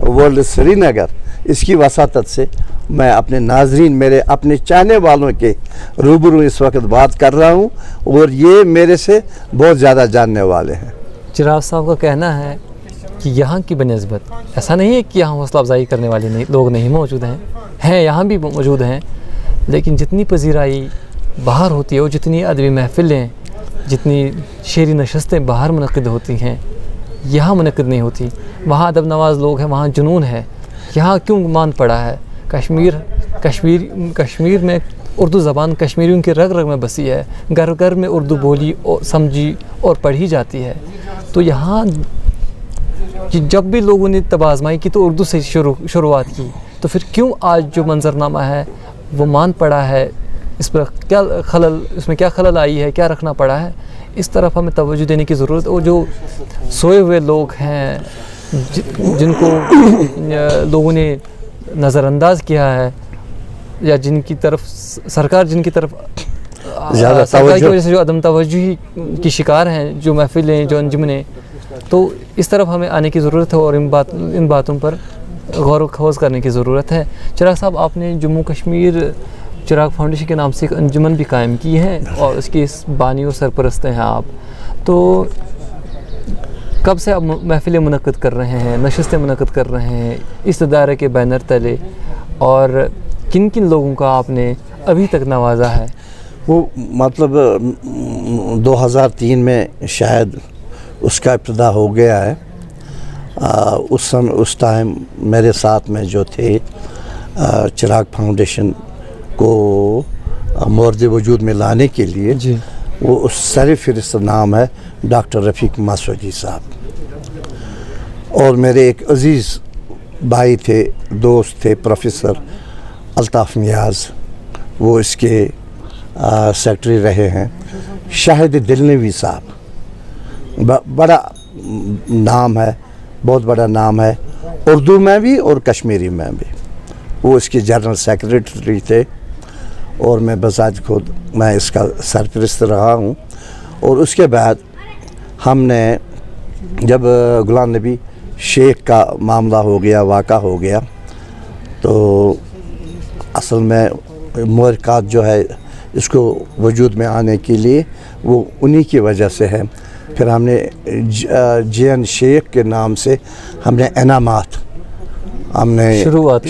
वर्ल्ड श्रीनगर, इसकी वसातत से मैं अपने नाजरीन, मेरे अपने चाहने वालों के रूबरू इस वक्त बात कर रहा हूँ, और ये मेरे से बहुत ज़्यादा जानने वाले हैं। चिराग साहब का कहना है کہ یہاں کی بنسبت ایسا نہیں ہے کہ یہاں حوصلہ افزائی کرنے والے لوگ نہیں موجود ہیں یہاں بھی موجود ہیں، لیکن جتنی پذیرائی باہر ہوتی ہے اور جتنی ادبی محفلیں، جتنی شعری نشستیں باہر منعقد ہوتی ہیں یہاں منعقد نہیں ہوتی. وہاں ادب نواز لوگ ہیں، وہاں جنون ہے. یہاں کیوں مان پڑا ہے؟ کشمیر میں اردو زبان کشمیریوں کے رگ رگ میں بسی ہے، گھر گھر میں اردو بولی اور سمجھی اور پڑھی جاتی ہے. تو یہاں جب بھی لوگوں نے طب آزمائی کی تو اردو سے شروعات کی، تو پھر کیوں آج جو منظرنامہ ہے وہ مان پڑا ہے؟ اس پر کیا خلل، اس میں کیا خلل آئی ہے، کیا رکھنا پڑا ہے؟ اس طرف ہمیں توجہ دینے کی ضرورت. اور جو سوئے ہوئے لوگ ہیں جن کو لوگوں نے نظر انداز کیا ہے، یا جن کی طرف سرکار کی وجہ سے جو عدم توجہی کی شکار ہیں، جو محفلیں، جو انجمنیں، تو اس طرف ہمیں آنے کی ضرورت ہے اور ان باتوں پر غور و خوض کرنے کی ضرورت ہے. چراغ صاحب، آپ نے جموں کشمیر چراغ فاؤنڈیشن کے نام سے ایک انجمن بھی قائم کی ہے اور اس کی بانی اور سرپرست ہیں آپ. تو کب سے آپ محفلیں منعقد کر رہے ہیں، نشستیں منعقد کر رہے ہیں اس ادارے کے بینر تلے، اور کن کن لوگوں کا آپ نے ابھی تک نوازا ہے؟ وہ مطلب 2003 میں شاید اس کا ابتدا ہو گیا ہے. اس ٹائم میرے ساتھ میں جو تھے چراغ فاؤنڈیشن کو مورد وجود میں لانے کے لیے، جی، وہ اس سر فہرست نام ہے ڈاکٹر رفیق ماسودی صاحب. اور میرے ایک عزیز بھائی تھے، دوست تھے، پروفیسر الطاف نیاز، وہ اس کے سیکٹری رہے ہیں. شاہد دلنوی صاحب، بڑا نام ہے، بہت بڑا نام ہے اردو میں بھی اور کشمیری میں بھی. وہ اس کے جنرل سیکریٹری تھے اور میں بذات خود میں اس کا سرپرست رہا ہوں. اور اس کے بعد ہم نے جب غلام نبی شیخ کا معاملہ ہو گیا، واقعہ ہو گیا، تو اصل میں محرکات جو ہے اس کو وجود میں آنے کے لیے وہ انہی کی وجہ سے ہے. پھر ہم نے جے این شیخ کے نام سے ہم نے انعامات، ہم نے شروعات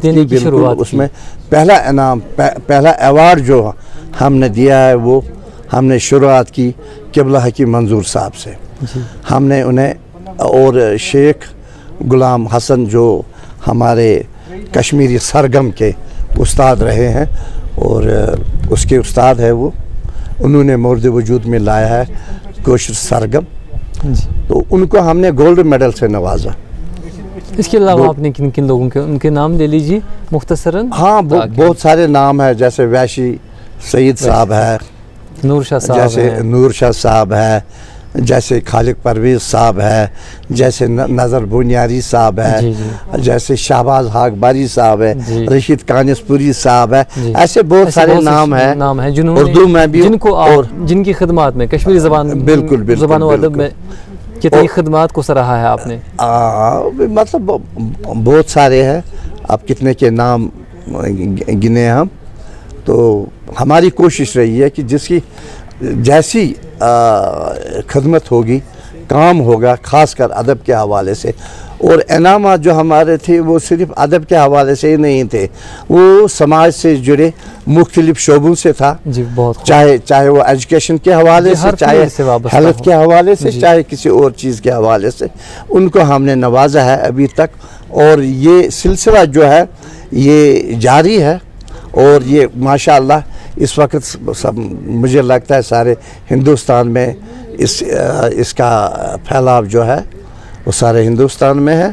کی. بالکل اس میں پہلا انعام، پہلا ایوارڈ جو ہم نے دیا ہے وہ ہم نے شروعات کی قبلہ حکیم منظور صاحب سے. ہم نے انہیں، اور شیخ غلام حسن جو ہمارے کشمیری سرگم کے استاد رہے ہیں اور اس کے استاد ہے وہ، انہوں نے مورد وجود میں لایا ہے کوشش سرگم. تو ان کو ہم نے گولڈ میڈل سے نوازا. اس کے علاوہ آپ نے کن کن لوگوں کے ان کے نام لے لیجیے مختصراً. ہاں، بہت سارے نام ہیں، جیسے ویشی سعید صاحب ہے، نور شاہ صاحب، جیسے نور شاہ صاحب ہے، جیسے خالق پرویز صاحب ہے، جیسے نظر بنیاری صاحب ہے، جیسے شہباز حاق باری صاحب ہے، رشید کانسپوری صاحب ہے. ایسے بہت سارے نام ہیں اردو میں بھی، جن کی خدمات میں کشمیری زبان و ادب میں کتنی خدمات کو سراہا ہے آپ نے. مطلب بہت سارے ہیں، اب کتنے کے نام گنے ہم. تو ہماری کوشش رہی ہے کہ جس کی جیسی خدمت ہوگی، کام ہوگا، خاص کر ادب کے حوالے سے. اور انعامات جو ہمارے تھے وہ صرف ادب کے حوالے سے ہی نہیں تھے، وہ سماج سے جڑے مختلف شعبوں سے تھا. جی، بہت چاہے وہ ایجوکیشن کے حوالے سے، چاہے ہیلتھ کے حوالے سے، چاہے کسی اور چیز کے حوالے سے، ان کو ہم نے نوازا ہے ابھی تک. اور یہ سلسلہ جو ہے یہ جاری ہے. اور یہ ماشاءاللہ اس وقت مجھے لگتا ہے سارے ہندوستان میں اس کا پھیلاؤ جو ہے وہ سارے ہندوستان میں ہے.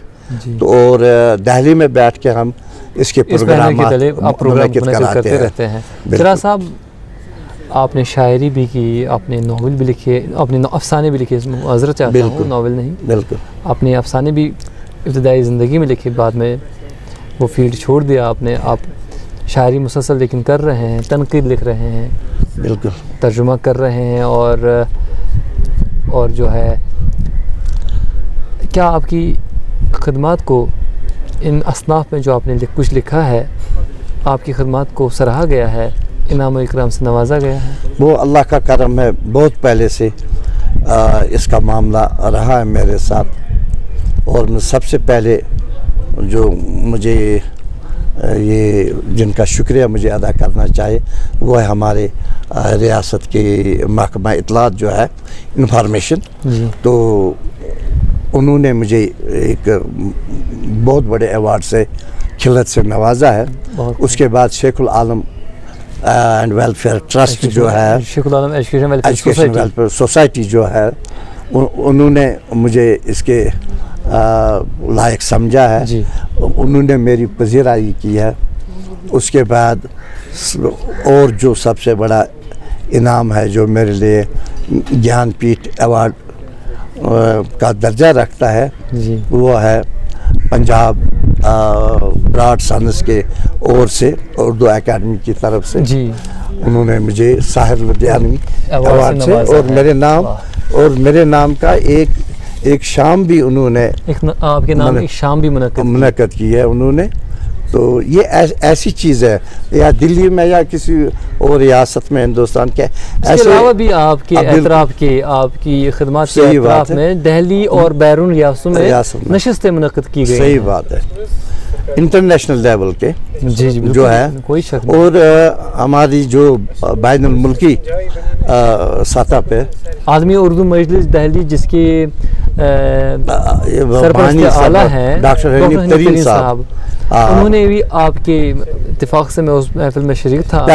تو اور دہلی میں بیٹھ کے ہم اس کے پروگرامات کرتے رہتے ہیں. چراغ صاحب، آپ نے شاعری بھی کی، آپ نے ناول بھی لکھے، آپ نے افسانے بھی لکھے. معذرت چاہتا ہوں، ناول نہیں، بالکل آپ نے افسانے بھی ابتدائی زندگی میں لکھے، بعد میں وہ فیلڈ چھوڑ دیا آپ نے. آپ شاعری مسلسل لیکن کر رہے ہیں، تنقید لکھ رہے ہیں، بالکل ترجمہ کر رہے ہیں. اور جو ہے، کیا آپ کی خدمات کو ان اصناف میں جو آپ نے کچھ لکھا ہے، آپ کی خدمات کو سراہا گیا ہے، انعام و اکرام سے نوازا گیا ہے؟ وہ اللہ کا کرم ہے. بہت پہلے سے اس کا معاملہ رہا ہے میرے ساتھ. اور سب سے پہلے جو مجھے یہ جن کا شکریہ مجھے ادا کرنا چاہیے وہ ہے ہمارے ریاست کے محکمہ اطلاعات جو ہے انفارمیشن. تو انہوں نے مجھے ایک بہت بڑے ایوارڈ سے خلعت سے نوازا ہے. اس کے بعد شیخ العالم اینڈ ویلفیئر ٹرسٹ جو ہے, شیخ العالم ایجوکیشن ویلفیئر سوسائٹی جو ہے, انہوں نے مجھے اس کے لائق سمجھا ہے. انہوں نے میری پذیرائی کی ہے. اس کے بعد اور جو سب سے بڑا انعام ہے جو میرے لیے گیان پیٹھ ایوارڈ کا درجہ رکھتا ہے وہ ہے پنجاب براڈ سنس کے اور سے اردو اکیڈمی کی طرف سے. انہوں نے مجھے ساحر لدھیانوی ایوارڈ سے اور میرے نام کا ایک شام بھی انہوں نے آپ کے نام ایک شام بھی منعقد کی ہے انہوں نے. تو یہ ایسی چیز ہے یا دلی میں یا کسی اور ریاست میں ہندوستان کے اس کے علاوہ بھی آپ کے اعتراف کے آپ کی خدمات کے اعتراف میں دہلی اور بیرون ریاستوں میں نشستیں منعقد کی گئی. صحیح بات ہے, انٹرنیشنل لیول کے جو ہے کوئی شک. اور ہماری جو بین الملکی سطح پہ عالمی اردو مجلس دہلی جس کے سرپرست اعلیٰ ہیں ڈاکٹر حنیف ترین صاحب, انہوں نے بھی آپ کے اتفاق سے میں اس محفل میں شریک تھا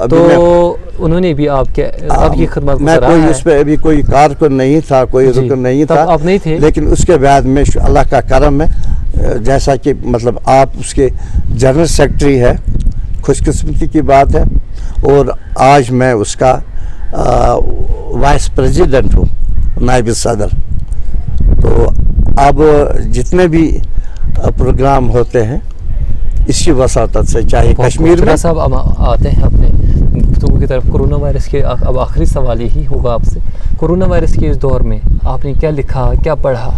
تو انہوں نے بھی آپ کی خدمات کو سراہا ہے. میں اس پہ ابھی کوئی کارکن نہیں تھا, کوئی رکن نہیں تھا, آپ نہیں تھے, لیکن اس کے بعد میں اللہ کا کرم ہے جیسا کہ مطلب آپ اس کے جنرل سیکرٹری ہے, خوش قسمتی کی بات ہے. اور آج میں اس کا وائس پریزیڈنٹ ہوں, نائب صدر. تو اب جتنے بھی پروگرام ہوتے ہیں اس کی وساطت سے, چاہے کشمیر میں صاحب آتے ہیں اپنے گفتگو کی طرف. کرونا وائرس کے اب آخری سوال یہی ہوگا آپ سے, کرونا وائرس کے اس دور میں آپ نے کیا لکھا, کیا پڑھا؟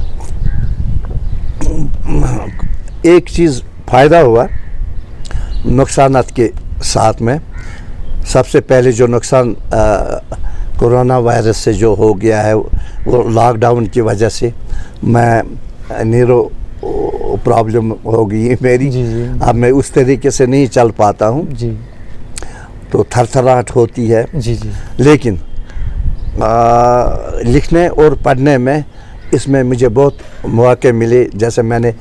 ایک چیز فائدہ ہوا نقصانات کے ساتھ میں. سب سے پہلے جو نقصان کرونا وائرس سے جو ہو گیا ہے وہ لاک ڈاؤن کی وجہ سے میں نیرو پرابلم ہو گئی ہے میری. اب میں اس طریقے سے نہیں چل پاتا ہوں, تو تھر تھراہٹ ہوتی ہے. لیکن لکھنے اور پڑھنے میں اس میں مجھے بہت مواقع ملے. جیسے میں نے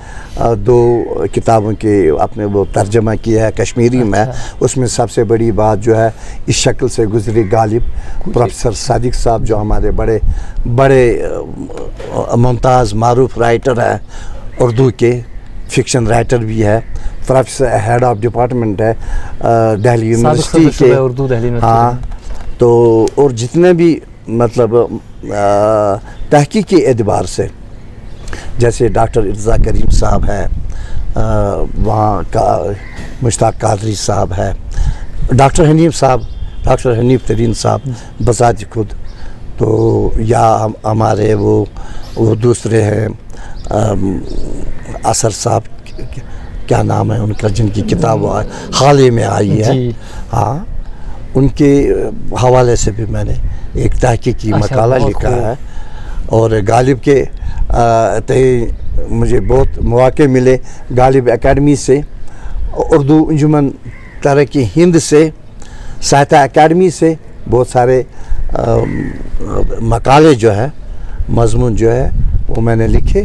2 کتابوں کے اپنے وہ ترجمہ کیا ہے کشمیری میں. اس میں سب سے بڑی بات جو ہے اس شکل سے گزری غالب, پروفیسر صادق صاحب جو ہمارے بڑے ممتاز معروف رائٹر ہیں اردو کے, فکشن رائٹر بھی ہے, پروفیسر ہیڈ آف ڈپارٹمنٹ ہے دہلی یونیورسٹی کے. ہاں, تو اور جتنے بھی مطلب تحقیقی اعتبار سے جیسے ڈاکٹر ارتضا کریم صاحب ہے, وہاں کا مشتاق قادری صاحب ہے, ڈاکٹر حنیف ترین صاحب بذات خود, تو یا ہمارے وہ دوسرے ہیں اثر صاحب, کیا نام ہے ان کا, جن کی کتاب حال ہی میں آئی ہے. ہاں, ان کے حوالے سے بھی میں نے ایک تحقیقی مقالہ لکھا ہے. اور غالب کے مجھے بہت مواقع ملے غالب اکیڈمی سے, اردو انجمن ترقی ہند سے, ساہتیہ اکیڈمی سے بہت سارے مقالے جو ہے مضمون جو ہے وہ میں نے لکھے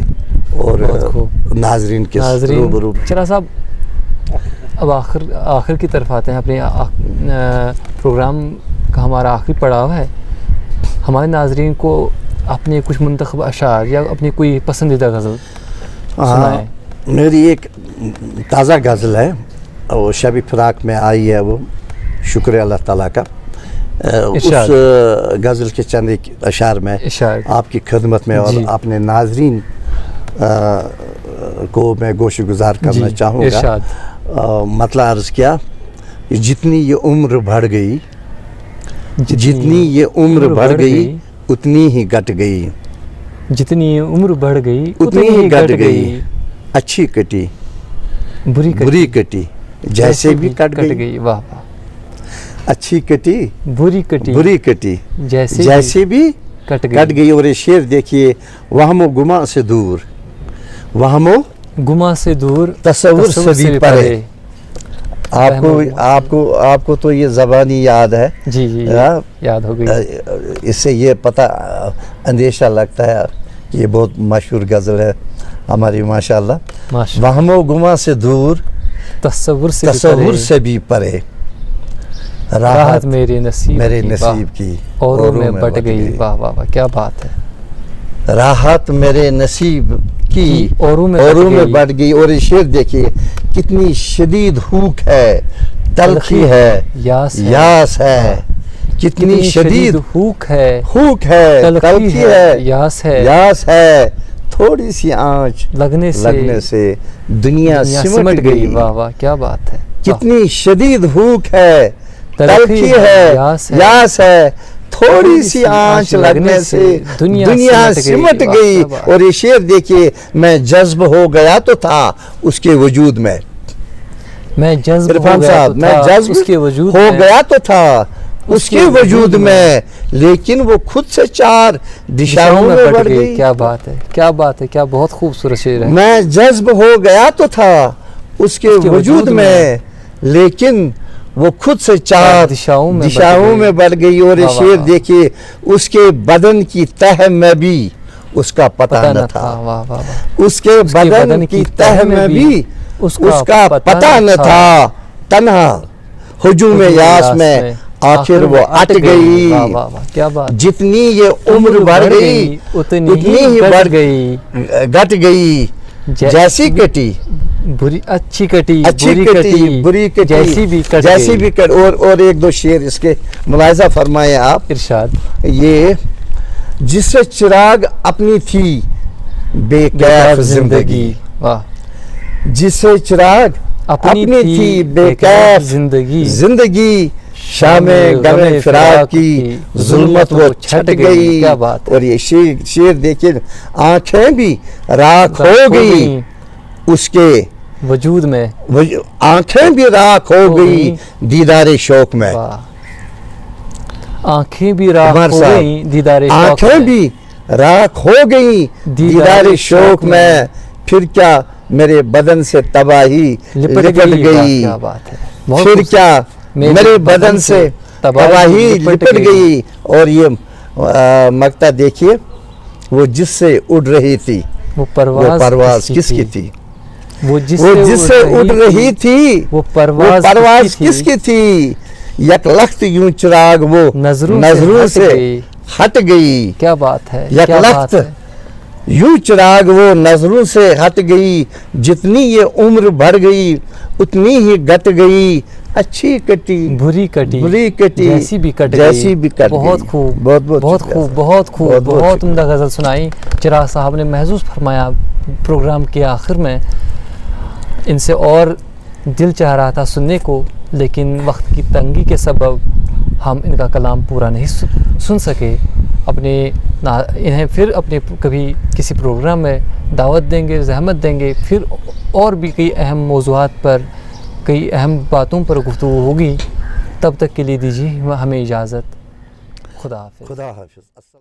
اور ناظرین کے روبرو. چرا صاحب اب آخر کی طرف آتے ہیں. اپنے پروگرام کا ہمارا آخری پڑاؤ ہے. ہمارے ناظرین کو اپنے کچھ منتخب اشعار یا اپنی کوئی پسندیدہ غزل سنائیں. میری ایک تازہ غزل ہے, وہ شب فراق میں آئی ہے, وہ شکر اللہ تعالیٰ کا. اس غزل کے چند ایک اشعار میں آپ کی خدمت میں اور اپنے ناظرین کو میں گوش گزار کرنا چاہوں گا. مطلب عرض کیا, جتنی یہ عمر بڑھ گئی اتنی ہی گٹ گئی, جتنی عمر بڑھ گئی اتنی ہی گٹ گئی, اچھی کٹی بری کٹی جیسے بھی کٹ گئی. واہ, اچھی کٹی بری کٹی جیسے بھی کٹ گئی. اور یہ شعر دیکھیے, وہم و گماں سے دور वहमो गुमा से दूर तस्वुर से भी परे। आपको वहमो आपको आपको तो ये ज़बानी याद है, जी जी हाँ? याद हो गई। इससे ये पता अंदेशा लगता है कि ये बहुत मशहूर गज़ल है हमारी माशाअल्लाह। माशा वहमो गुमा से दूर तस्वुर से भी तस्वुर परे, से भी परे, राहत मेरे नसीब मेरे की, नसीब की वाह, औरों में बट गई। वाह वाह वाह, क्या बात है। राहत मेरे नसीब की औरों में औरों में गई। बढ़ गई। और ये शेर देखिए कितनी शदीद भूख है, तलखी है, यास है, कितनी शदीद भूख है, भूख है, तलखी है, यास है, यास है, थोड़ी सी आंच लगने से दुनिया सिमट गई। वाह वाह, क्या बात है। कितनी शदीद भूख है, तलखी तलखी है, यास है, थोड़ी सी आंच लगने से दुनिया सिमट गई। और ये शेर देखिए, मैं जज्ब हो गया तो था उसके वजूद में। मैं जज्ब हो इरफान गया साहब, तो मैं था जज्ब उसके वजूद हो में, गया तो था उसके वजूद में, लेकिन वो खुद से चार दिशाओं में बढ़ गई। क्या बात है, क्या बात है, क्या बहुत खूबसूरत शेर है। मैं जज्ब हो गया तो था उसके वजूद में, लेकिन वो खुद से चार दिशाओं में बढ़ गई। और ये शेर देखिए, उसके बदन की तह में भी उसका पता न था। वाह वाह वाह, उसके बदन की तह में भी उसका पता न था। तन्हा हुजूम यास में आखिर वो अट गई। वाह वाह वाह, क्या बात। जितनी ये उम्र बढ़ गई उतनी ही बढ़ गई, घट गई। जैसी कटी बुरी अच्छी कटी, बुरी कटी, जैसी भी कट। और एक दो शेर इसके मुलाहिजा फरमाए आप। इरशाद। ये जिससे चिराग अपनी थी बेकैफ जिंदगी, वाह, जिससे चिराग अपनी थी बेकैफ जिंदगी, शामे गमे फिराक की जुल्मत वो छट गई। क्या बात है। और ये शेर देखिए, आंखें भी राख हो गई उसके वजूद में, आंखें भी राख हो गई दीदारे शौक में। आंखें भी राख हो गई दीदारे शौक में, आंखें भी राख हो गई दीदारे शौक में। फिर क्या मेरे बदन से तबाही लिपट गई। क्या बात है। फिर क्या मेरे बदन से तबाही लिपट गई। और ये मक्ता देखिए, वो जिससे उड़ रही थी वो परवाज किसकी थी। वो जिससे उड़ रही थी वो परवाज किसकी थी। यक लख्त यूं चिराग वो नजरों से हट गई। क्या बात है। यक लख्त यूं चिराग वो नजरों से हट गई। जितनी ये उम्र बढ़ गई उतनी ही घट गई। अच्छी कटी बुरी कटी जैसी भी कट गई। बहुत खूब, बहुत उम्दा गज़ल सुनाई चिराग साहब ने। महसूस फरमाया प्रोग्राम के आखिर में, इनसे और दिल चाह रहा था सुनने को, लेकिन वक्त की तंगी के सबब हम इनका कलाम पूरा नहीं सुन सके। इन्हें फिर अपने कभी किसी प्रोग्राम में दावत देंगे, ज़हमत देंगे, फिर और भी कई अहम मौज़ूआत पर, कई अहम बातों पर गुफ्तगू होगी। तब तक के लिए दीजिए हमें इजाज़त। खुदा हाफ़िज़।